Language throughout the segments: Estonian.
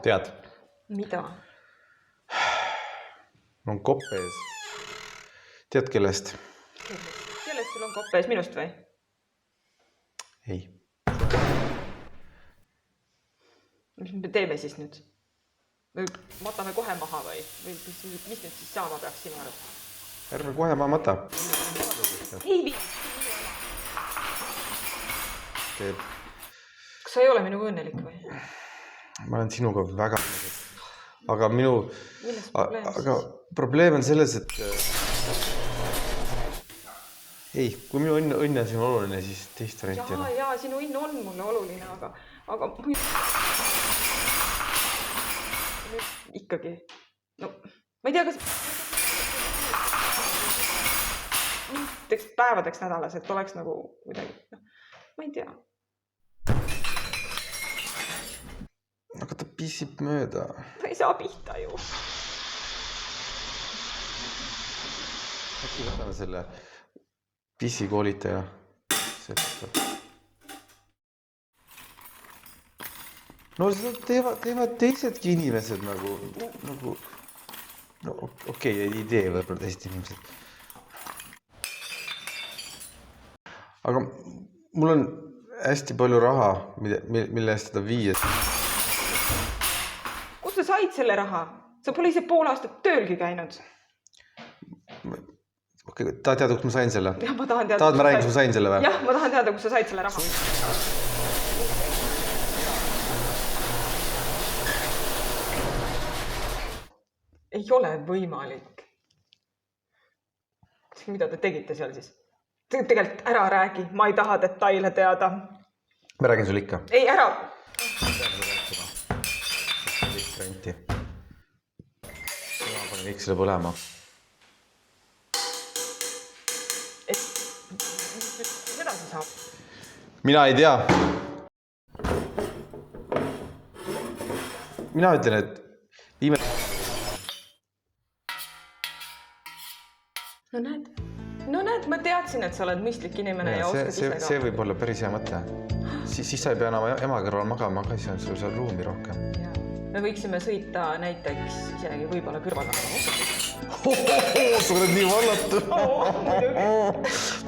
Tead? Mida? Mul on kopp ees. Tead kellest? Kellest sul on kopp ees? Minust või? Ei. Mis me teeme siis nüüd? Matame kohe maha või? Mis nüüd siis saama peaks sinu arust? Ärme kohe ma mata. Ei vii! Teeb. Kas sa ei ole minuga õnnelik või? Ma olen sinuga väga õnnelik. Aga minu... Milles probleem siis? Aga probleem on selles, et... Ei, kui minu õnne on oluline, siis teist varianti on. Jaa, sinu õnn on mulle oluline, aga ikkagi. No, ma ei tea, kas... Mingiteks päevadeks nädalas, et oleks nagu kuidagi... No, ma ei tea. Aga ta pissib mööda. Ta ei saa pihta ju. Äkki võtame selle pissikoolitaja. No seda teevad teisedki inimesed nagu... No okei, ei tee võib-olla teised inimesed. Aga mul on hästi palju raha, mille eest seda viies. Kus sa said selle raha? Sa pole ise pool aastat töölgi käinud. Okei, tahad teada, kus ma sain selle? Jah, ma tahan teada. Tahad ma räägin, kus ma sain selle või? Jah, ma tahan teada, kus sa said selle raha. Ei ole võimalik. Mida te tegite seal siis? Tegelikult ära räägi, ma ei taha detaile teada. Ma räägin sul ikka. Ei, ära! Renti. Ma panen kõik selle põlema. Mis edasi saab? Mina ei tea. Mina ütlen, et viime... No näed, ma teadsin, et sa oled mõistlik inimene ja oskad ise ka. See võib olla päris hea mõte. Siis sa ei pea enam ema kõrval magama, aga siis on sul seal ruumi rohkem. Me võiksime sõita näiteks isegi võib-olla kõrvalnagama. Sa oled nii vallatu.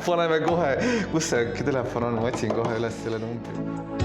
Paneme kohe, kus see telefon on, ma otsin kohe üles selle numbri.